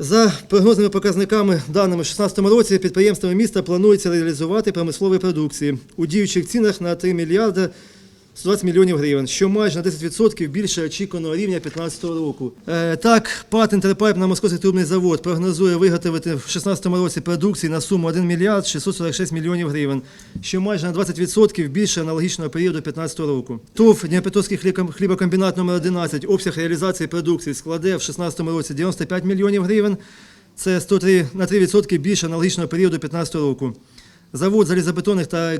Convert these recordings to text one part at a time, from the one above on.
За прогнозними показниками, даними в 2016 році, підприємствами міста планується реалізувати промислові продукції у діючих цінах на 3 мільярди 120 мільйонів гривень, що майже на 10% більше очікуваного рівня 2015 року. Так, ПАТ «Інтерпайп» на Московський трубний завод прогнозує виготовити в 2016 році продукції на суму 1 мільярд 646 мільйонів гривень, що майже на 20% більше аналогічного періоду 2015 року. ТОВ «Дніпропетровський хлібокомбінат номер 11 обсяг реалізації продукції складе в 2016 році 95 мільйонів гривень, це на 3% більше аналогічного періоду 2015 року. Завод залізобетонних та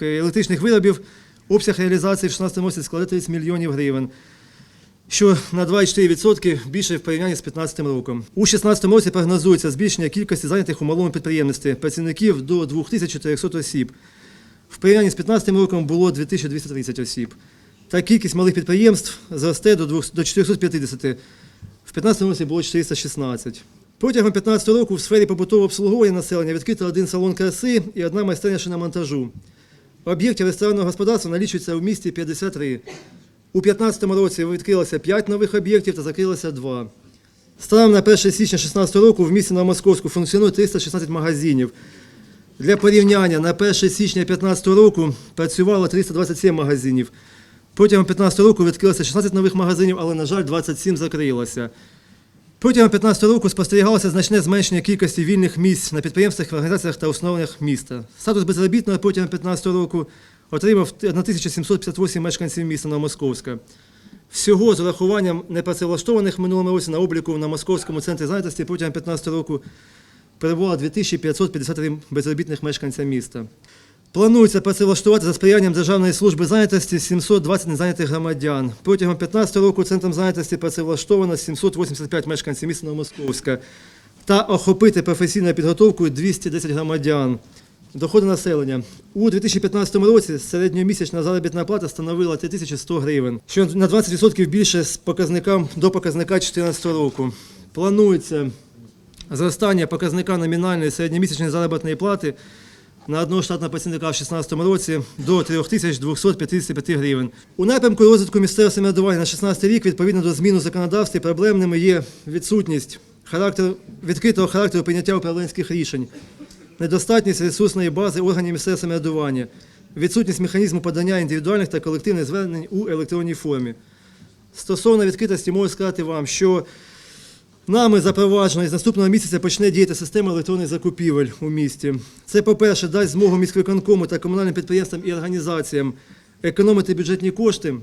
електричних виробів обсяг реалізації в 2016 році складе 30 мільйонів гривень, що на 2,4% більше в порівнянні з 2015 роком. У 2016 році прогнозується збільшення кількості зайнятих у малому підприємництві працівників до 2400 осіб. В порівнянні з 2015 роком було 2230 осіб. Та кількість малих підприємств зросте до 450. В 2015 році було 416. Протягом 2015 року в сфері побутового обслуговування населення відкрито один салон краси і одна майстерня шиномонтажу. Об'єктів ресторанного господарства налічується в місті 53. У 2015 році відкрилося 5 нових об'єктів та закрилося 2. Станом на 1 січня 2016 року в місті Новомосковську функціонує 316 магазинів. Для порівняння, на 1 січня 2015 року працювало 327 магазинів. Протягом 2015 року відкрилося 16 нових магазинів, але, на жаль, 27 закрилося. Протягом 2015 року спостерігалося значне зменшення кількості вільних місць на підприємствах, організаціях та установленнях міста. Статус безробітного протягом 2015 року отримав 1758 мешканців міста Новомосковська. Всього з урахуванням непрацевлаштованих в минулому році на обліку на Московському центрі зайнятості протягом 2015 року перебувало 2553 безробітних мешканця міста. Планується працевлаштувати за сприянням Державної служби зайнятості 720 незайнятих громадян. Протягом 2015 року Центром зайнятості працевлаштовано 785 мешканців міста Новомосковська та охопити професійною підготовкою 210 громадян. Доходи населення. У 2015 році середньомісячна заробітна плата становила 3100 гривень, що на 20% більше до показника 2014 року. Планується зростання показника номінальної середньомісячної заробітної плати на одного штатного працівника в 2016 році до 3255 гривень. У напрямку розвитку місцевого самоврядування на 2016 рік, відповідно до змін у законодавстві, проблемними є відсутність відкритого характеру прийняття управлінських рішень, недостатність ресурсної бази органів місцевого самоврядування, відсутність механізму подання індивідуальних та колективних звернень у електронній формі. Стосовно відкритості можу сказати вам, що нами запроваджено і з наступного місяця почне діяти система електронних закупівель у місті. Це, по-перше, дасть змогу міськвиконкому та комунальним підприємствам і організаціям економити бюджетні кошти.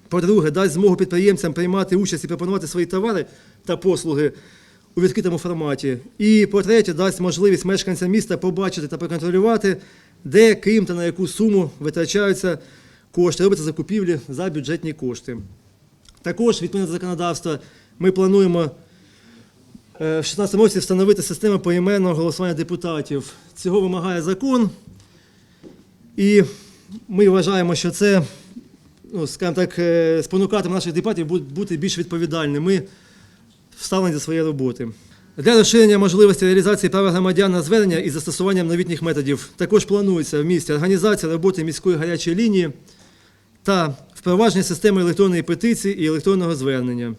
По-друге, дасть змогу підприємцям приймати участь і пропонувати свої товари та послуги у відкритому форматі. І, по-третє, дасть можливість мешканцям міста побачити та проконтролювати, де, ким та на яку суму витрачаються кошти, робиться закупівлі за бюджетні кошти. Також, відповідно до законодавства, ми плануємо в 2016 році встановити систему поіменного голосування депутатів. Цього вимагає закон, і ми вважаємо, що це, скажімо так, спонукатиме наших депутатів бути більш відповідальними в ставленні до своєї роботи. Для розширення можливості реалізації права громадян на звернення із застосуванням новітніх методів також планується в місті організація роботи міської гарячої лінії та впровадження системи електронної петиції і електронного звернення.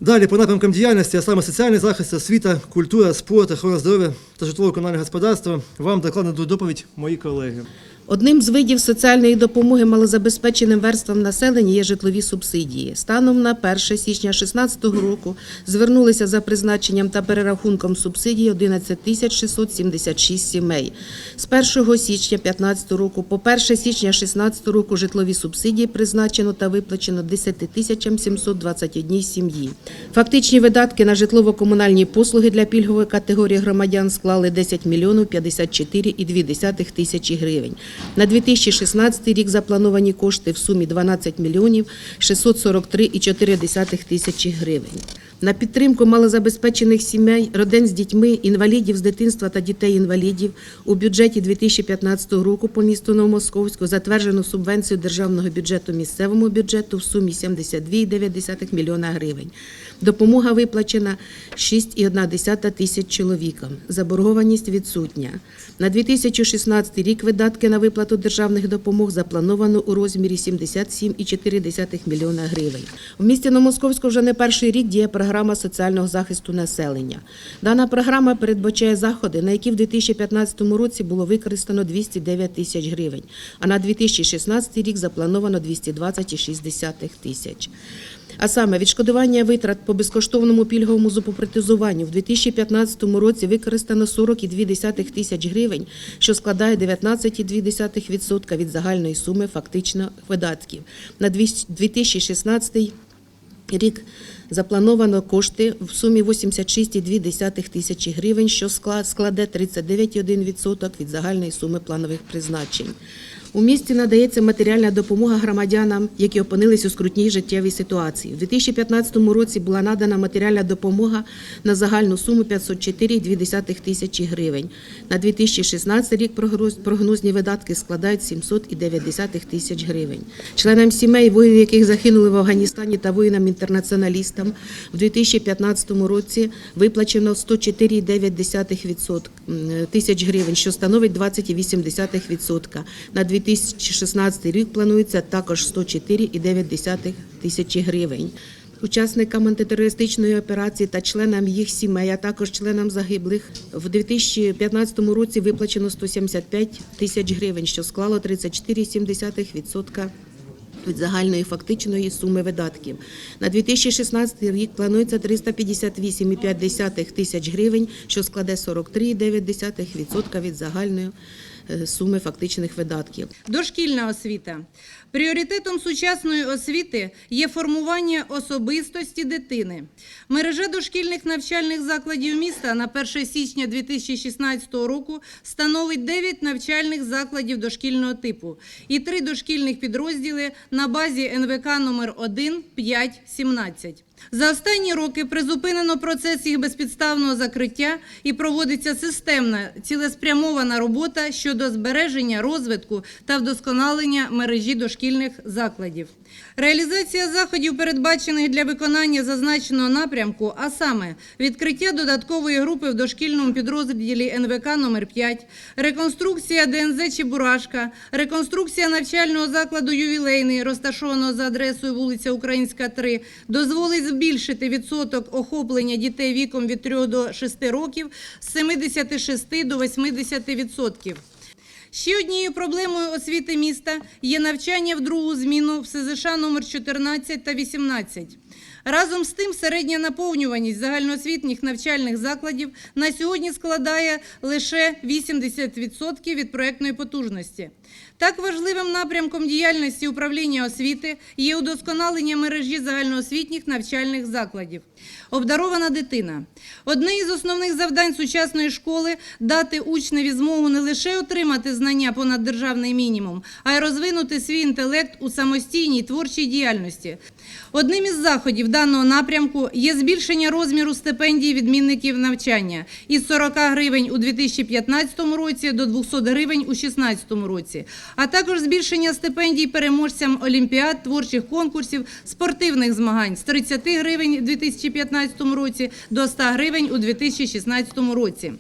Далі, по напрямкам діяльності, а саме соціальний захист, освіта, культура, спорт, охорона здоров'я та житлово-комунальне господарство, вам докладно доповідь мої колеги. Одним з видів соціальної допомоги малозабезпеченим верствам населення є житлові субсидії. Станом на 1 січня 2016 року звернулися за призначенням та перерахунком субсидій 11 676 сімей. З 1 січня 2015 року по 1 січня 2016 року житлові субсидії призначено та виплачено 10 721 сім'ї. Фактичні видатки на житлово-комунальні послуги для пільгової категорії громадян склали 10 мільйонів 54,2 тисячі гривень. На 2016 рік заплановані кошти в сумі 12 мільйонів 643,4 тисячі гривень. На підтримку малозабезпечених сімей, родин з дітьми, інвалідів з дитинства та дітей-інвалідів у бюджеті 2015 року по місту Новомосковську затверджено субвенцію державного бюджету місцевому бюджету в сумі 72,9 мільйона гривень. Допомога виплачена 6,1 тисяч чоловікам. Заборгованість відсутня. На 2016 рік видатки на виплату державних допомог заплановано у розмірі 77,4 мільйона гривень. В місті Новомосковську вже не перший рік діє програма програма соціального захисту населення. Дана програма передбачає заходи, на які в 2015 році було використано 209 тисяч гривень, а на 2016 рік заплановано 220,6 тисяч. А саме відшкодування витрат по безкоштовному пільговому зубопротезуванню в 2015 році використано 40,2 тисяч гривень, що складає 19,2% від загальної суми фактично видатків. На 2016 рік заплановано кошти в сумі 86,2 тисячі гривень, що складе 39,1% від загальної суми планових призначень. У місті надається матеріальна допомога громадянам, які опинились у скрутній життєвій ситуації. У 2015 році була надана матеріальна допомога на загальну суму 504,2 тисячі гривень. На 2016 рік прогнозні видатки складають 700,9 тисяч гривень. Членам сімей, воїнів, яких загинули в Афганістані, та воїнам-інтернаціоналістам у 2015 році виплачено 104,9 тисяч гривень, що становить 20,8%. На 2016 рік планується також 104,9 тисячі гривень. Учасникам антитерористичної операції та членам їх сімей, а також членам загиблих в 2015 році виплачено 175 тисяч гривень, що склало 34,7% від загальної фактичної суми видатків. На 2016 рік планується 358,5 тисяч гривень, що складе 43,9% від загальної суми фактичних видатків. Дошкільна освіта. Пріоритетом сучасної освіти є формування особистості дитини. Мережа дошкільних навчальних закладів міста на 1 січня 2016 року становить 9 навчальних закладів дошкільного типу і 3 дошкільних підрозділи на базі НВК номер 1, 5, 17. За останні роки призупинено процес їх безпідставного закриття і проводиться системна, цілеспрямована робота щодо збереження, розвитку та вдосконалення мережі дошкільних закладів. Реалізація заходів, передбачених для виконання зазначеного напрямку, а саме відкриття додаткової групи в дошкільному підрозділі НВК номер 5, реконструкція ДНЗ Чебурашка, реконструкція навчального закладу «Ювілейний», розташованого за адресою вулиця Українська, 3, дозволить збільшити відсоток охоплення дітей віком від 3 до 6 років з 76 до 80%. Ще однією проблемою освіти міста є навчання в другу зміну в СЗШ номер 14 та 18. Разом з тим, середня наповнюваність загальноосвітніх навчальних закладів на сьогодні складає лише 80% від проєктної потужності. Так важливим напрямком діяльності управління освіти є удосконалення мережі загальноосвітніх навчальних закладів. Обдарована дитина. Одне із основних завдань сучасної школи – дати учневі змогу не лише отримати знання понад державний мінімум, а й розвинути свій інтелект у самостійній творчій діяльності. Одним із заходів даного напрямку є збільшення розміру стипендій відмінників навчання із 40 гривень у 2015 році до 200 гривень у 2016 році, а також збільшення стипендій переможцям олімпіад, творчих конкурсів, спортивних змагань з 30 гривень у 2015 році до 100 гривень у 2016 році.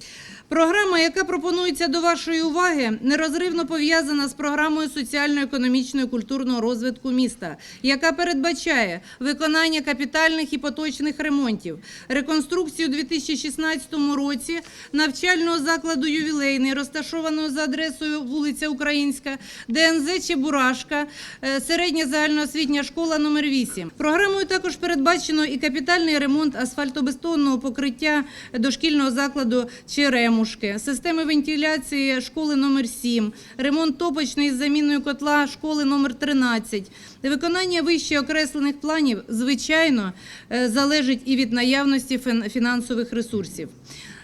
Програма, яка пропонується до вашої уваги, нерозривно пов'язана з програмою соціально-економічного і культурного розвитку міста, яка передбачає виконання капітальних і поточних ремонтів, реконструкцію у 2016 році навчального закладу «Ювілейний», розташованого за адресою вулиця Українська, ДНЗ Чебурашка, середня загальноосвітня школа номер 8. Програмою також передбачено і капітальний ремонт асфальтобетонного покриття дошкільного закладу «Черемушки», системи вентиляції школи номер 7, ремонт топочної з заміною котла школи номер 13. Виконання вище окреслених планів, звичайно, залежить і від наявності фінансових ресурсів.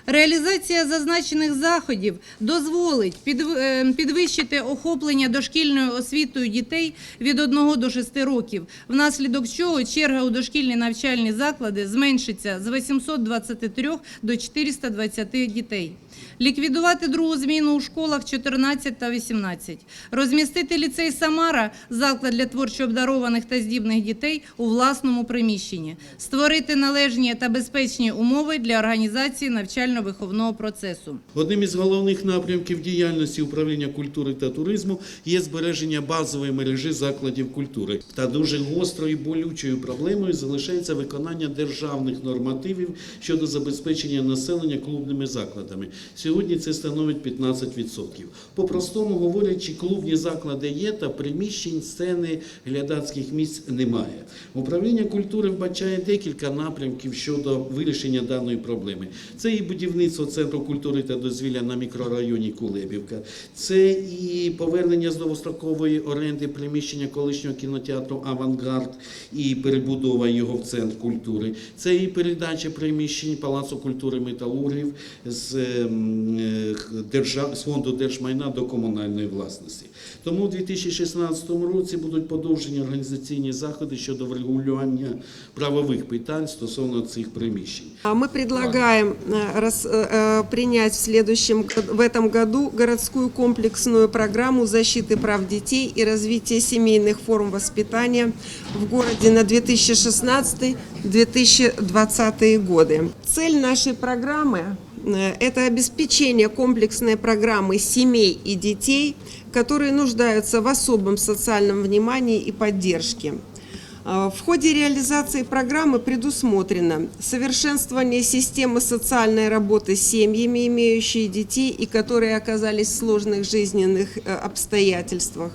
Реалізація зазначених заходів дозволить підвищити охоплення дошкільною освітою дітей від 1 до 6 років, внаслідок чого черга у дошкільні навчальні заклади зменшиться з 823 до 420 дітей. Ліквідувати другу зміну у школах 14 та 18. Розмістити ліцей «Самара» – заклад для творчо обдарованих та здібних дітей у власному приміщенні. Створити належні та безпечні умови для організації навчально навчально-виховного процесу. Одним із головних напрямків діяльності управління культури та туризму є збереження базової мережі закладів культури. Та дуже гострою і болючою проблемою залишається виконання державних нормативів щодо забезпечення населення клубними закладами. Сьогодні це становить 15%. По-простому говорячи, клубні заклади є, та приміщень, сцени, глядацьких місць немає. Управління культури вбачає декілька напрямків щодо вирішення даної проблеми. Це і будівництво Центру культури та дозвілля на мікрорайоні Кулебівка, це і повернення з довгострокової оренди приміщення колишнього кінотеатру «Авангард» і перебудова його в Центр культури, це і передача приміщень Палацу культури металургів з фонду держмайна до комунальної власності. Тому у 2016 році будуть подовжені організаційні заходи щодо врегулювання правових питань стосовно цих приміщень. Мы предлагаем принять в этом году городскую комплексную программу защиты прав детей и развития семейных форм воспитания в городе на 2016-2020 годы. Цель нашей программы – это обеспечение комплексной программы семей и детей, которые нуждаются в особом социальном внимании и поддержке. В ходе реализации программы предусмотрено совершенствование системы социальной работы с семьями, имеющими детей и которые оказались в сложных жизненных обстоятельствах,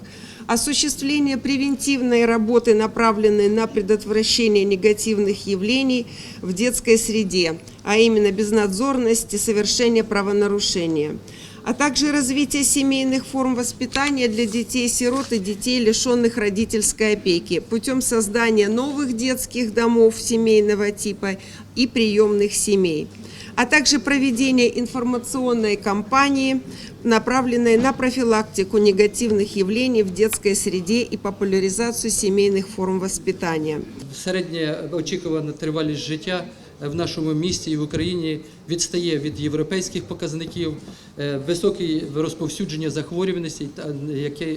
осуществление превентивной работы, направленной на предотвращение негативных явлений в детской среде, а именно безнадзорность и совершение правонарушения, а также развитие семейных форм воспитания для детей-сирот и детей, лишенных родительской опеки, путем создания новых детских домов семейного типа и приемных семей, а также проведение информационной кампании, направленной на профилактику негативных явлений в детской среде и популяризацию семейных форм воспитания. Середня очікувана тривалість життя в нашому місті і в Україні відстає від європейських показників, високе розповсюдження захворюваності, яке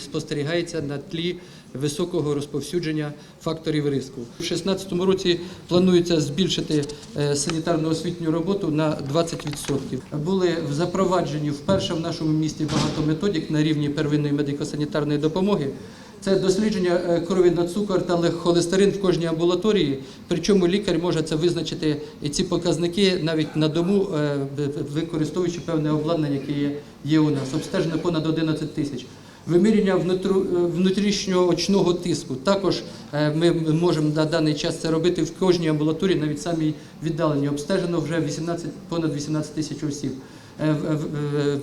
спостерігається на тлі високого розповсюдження факторів ризику. У 2016 році планується збільшити санітарно-освітню роботу на 20%. Були запроваджені вперше в нашому місті багато методик на рівні первинної медико-санітарної допомоги. Це дослідження крові на цукор та холестерин в кожній амбулаторії, причому лікар може це визначити і ці показники навіть на дому, використовуючи певне обладнання, яке є у нас. Обстежено понад 11 тисяч. Вимірювання внутрішнього очного тиску. Також ми можемо на даний час це робити в кожній амбулаторії, навіть самій віддаленій. Обстежено вже понад 18 тисяч осіб.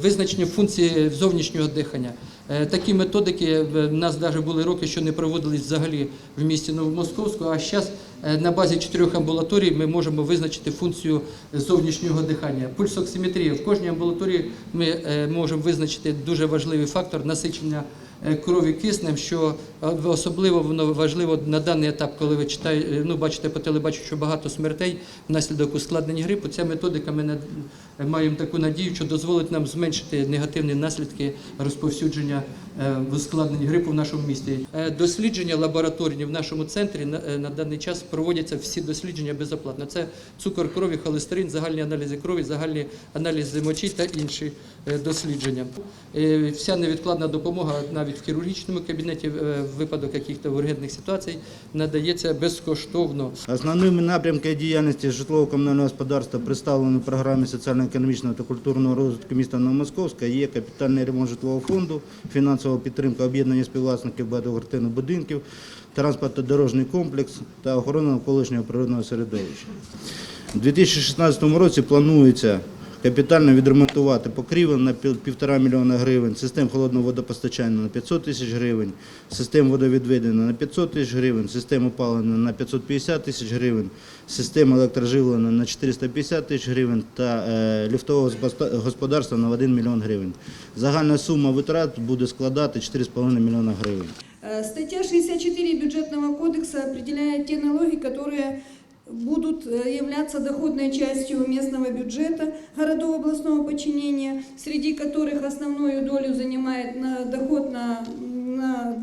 Визначення функції зовнішнього дихання. Такі методики в нас навіть були роки, що не проводились взагалі в місті Новомосковську, а зараз на базі 4 амбулаторій ми можемо визначити функцію зовнішнього дихання. Пульсоксиметрія. В кожній амбулаторії ми можемо визначити дуже важливий фактор насичення крові киснем, що особливо воно важливо на даний етап, коли ви бачите по телебаченню, що багато смертей внаслідок ускладнень грипу. Ця методика, ми маємо таку надію, що дозволить нам зменшити негативні наслідки розповсюдження ускладнень грипу в нашому місті. Дослідження лабораторні в нашому центрі на даний час проводяться всі дослідження безоплатно. Це цукор крові, холестерин, загальні аналізи крові, загальні аналізи мочі та інші дослідження. Вся невідкладна допомога навіть в хірургічному кабінеті в випадок якихось ургентних ситуацій надається безкоштовно. Основними напрямками діяльності житлово-комунального господарства, представлені в програмі соціально-економічного та культурного розвитку міста Новомосковська, є капітальний ремонт житлового фонду, фінансова підтримка об'єднання співвласників багатоквартирних будинків, транспортно-дорожній комплекс та охорона навколишнього природного середовища. У 2016 році планується капітально відремонтувати покрівлю на 1,5 мільйона гривень, систем холодного водопостачання на 500 тисяч гривень, систем водовідведення на 500 тисяч гривень, систем опалення на 550 тисяч гривень, систем електроживлення на 450 тисяч гривень та ліфтового господарства на 1 мільйон гривень. Загальна сума витрат буде складати 4,5 мільйона гривень. Стаття 64 бюджетного кодекса определяет те налоги, которые будут являться доходной частью местного бюджета городов областного подчинения, среди которых основную долю занимает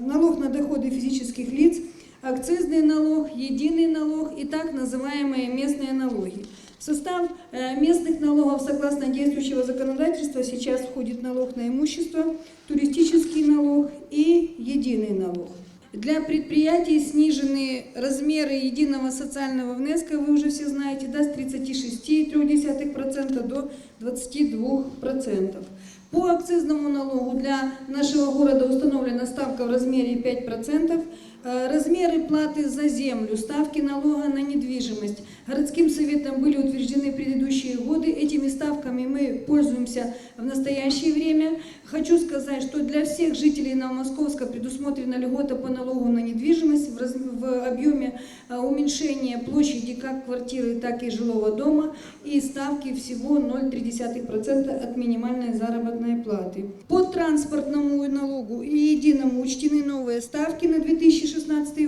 налог на доходы физических лиц, акцизный налог, единый налог и так называемые местные налоги. В состав местных налогов согласно действующего законодательства сейчас входит налог на имущество, туристический налог и единый налог. Для предприятий снижены размеры единого социального внеска, вы уже все знаете, да, с 36,3% до 22%. По акцизному налогу для нашего города установлена ставка в размере 5%. Размеры платы за землю, ставки налога на недвижимость городским советом были утверждены в предыдущие годы. Этими ставками мы пользуемся в настоящее время. Хочу сказать, что для всех жителей Новомосковска предусмотрена льгота по налогу на недвижимость в объеме уменьшения площади как квартиры, так и жилого дома, и ставки всего 0,3% от минимальной заработной платы. По транспортному налогу и единому учтены новые ставки на 2016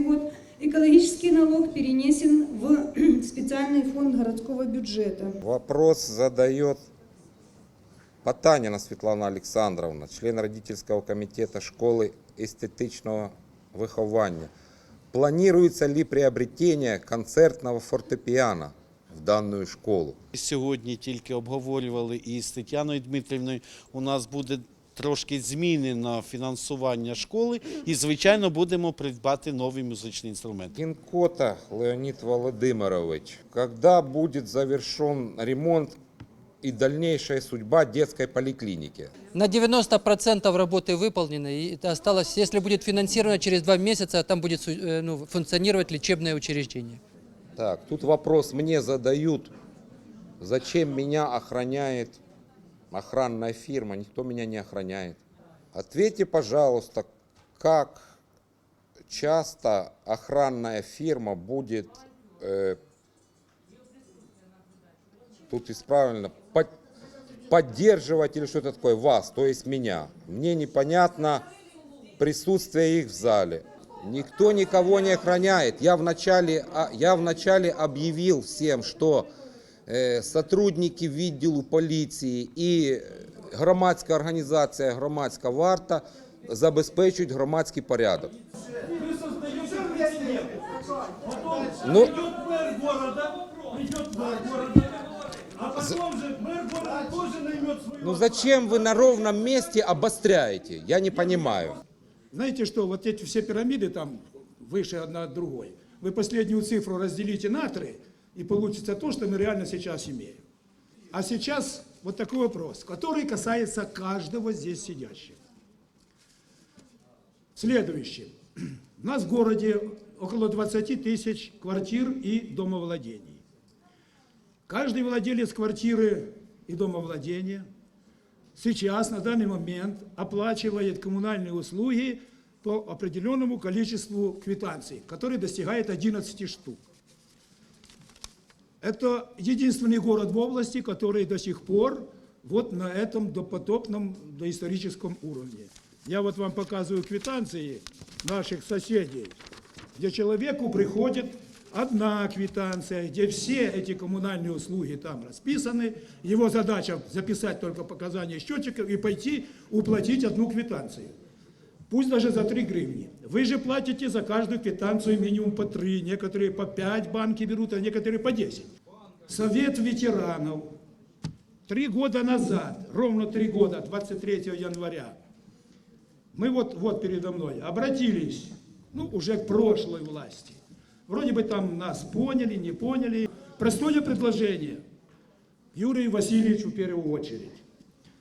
год. Экологический налог перенесен в специальный фонд городского бюджета. Вопрос задает Потанина Светлана Александровна, член родительского комитета школы эстетичного виховання. Планируется ли приобретение концертного фортепиано в данную школу? Сьогодні тільки обговорювали і з Тетяною Дмитрівною, у нас буде трошки змінено фінансування школи і, звичайно, будемо придбати новий музичний інструмент. Гинкота Леонид Владимирович, когда будет завершен ремонт и дальнейшая судьба детской поликлиники? На 90% работы выполнены, и это осталось, если будет финансировано, через 2 месяца там будет функционировать лечебное учреждение. Так, тут вопрос мне задают, зачем меня охраняет охранная фирма, никто меня не охраняет. Ответьте, пожалуйста, как часто охранная фирма будет, тут исправлено, поддерживать или что-то такое вас, то есть меня. Мне непонятно присутствие их в зале. Никто никого не охраняет. Я вначале объявил всем, что сотрудники відділу поліції і громадська організація «Громадська варта» забезпечують громадський порядок. Ну, ну зачем вы на ровном месте обостряете? Я не понимаю. Знаете что, вот эти все пирамиды там выше одна от другой, вы последнюю цифру разделите на 3, и получится то, что мы реально сейчас имеем. А сейчас вот такой вопрос, который касается каждого здесь сидящего. Следующее. У нас в городе около 20 тысяч квартир и домовладений. Каждый владелец квартиры и домовладения сейчас, на данный момент, оплачивает коммунальные услуги по определенному количеству квитанций, которые достигает 11 штук. Это единственный город в области, который до сих пор вот на этом допотопном, доисторическом уровне. Я вот вам показываю квитанции наших соседей, где человеку приходит одна квитанция, где все эти коммунальные услуги там расписаны. Его задача записать только показания счетчиков и пойти уплатить одну квитанцию. Пусть даже за 3 гривны. Вы же платите за каждую квитанцию минимум по 3, некоторые по 5 банки берут, а некоторые по 10. Совет ветеранов 3 года назад, ровно 3 года, 23 января, мы вот передо мной обратились, уже к прошлой власти. Вроде бы там нас поняли, не поняли. Простое предложение Юрию Васильевичу в первую очередь.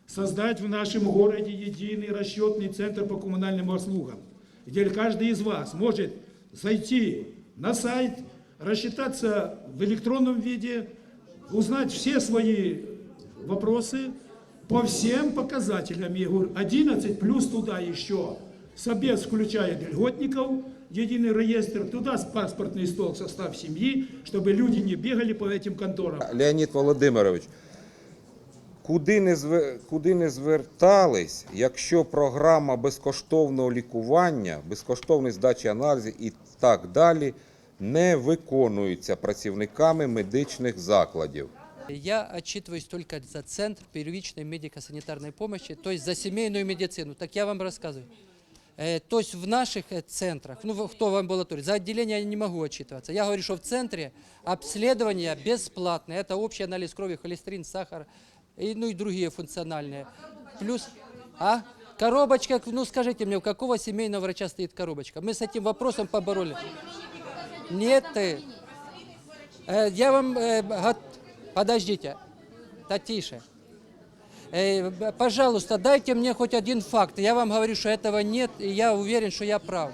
Создать в нашем городе единый расчетный центр по коммунальным услугам, где каждый из вас может зайти на сайт, рассчитаться в электронном виде, узнать все свои вопросы по всем показателям. Я говорю, 11 плюс туда еще собес включает льготников, единый реестр, туда паспортный стол, состав семьи, чтобы люди не бегали по этим конторам. Леонід Володимирович, куди не звертались, якщо програма безкоштовного лікування, безкоштовної здачі аналізів і так далі не виконується працівниками медичних закладів? Я отчитываюсь только за Центр первичной медико-санитарной помощи, то есть за семейную медицину. Так я вам рассказываю. То есть в наших центрах, ну кто в амбулатории, за отделение я не могу отчитываться. Я говорю, что в центре обследование бесплатное. Это общий анализ крови, холестерин, сахар, ну и другие функциональные. Плюс, коробочка, ну скажите мне, у какого семейного врача стоит коробочка? Мы с этим вопросом побороли. Нет, я вам, подождите, да тише. Пожалуйста, дайте мне хоть один факт. Я вам говорю, что этого нет, и я уверен, что я прав.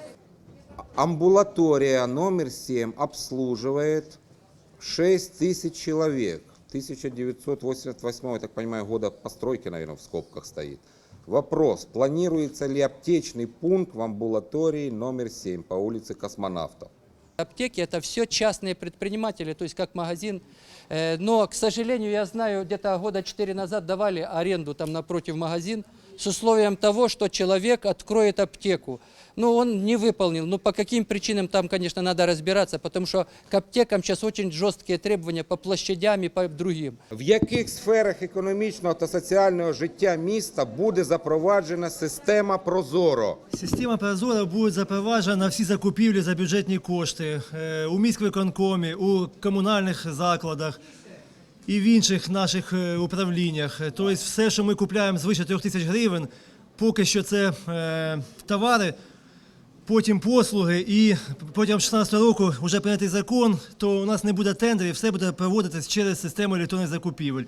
Амбулатория номер 7 обслуживает 6 тысяч человек. 1988, я так понимаю, года постройки, наверное, в скобках стоит. Вопрос, планируется ли аптечный пункт в амбулатории номер 7 по улице Космонавтов? Аптеки – это все частные предприниматели, то есть как магазин. Но, к сожалению, я знаю, где-то года 4 назад давали аренду там напротив магазин с условием того, что человек откроет аптеку. Но он не выполнил. Ну, по каким причинам там, конечно, надо разбираться, потому что к аптекам сейчас очень жесткие требования по площадям и по другим. В яких сферах економічного та соціального життя міста буде запроваджена система Прозоро? Система Прозоро буде запроваджена на всі закупівлі за бюджетні кошти у міськвиконкомі, у комунальних закладах і в інших наших управліннях. Тобто все, що ми купуємо звише 3 тисяч гривень, поки що це товари, потім послуги, і протягом 2016 року вже прийнятий закон, то у нас не буде тендерів, все буде проводитись через систему електронних закупівель.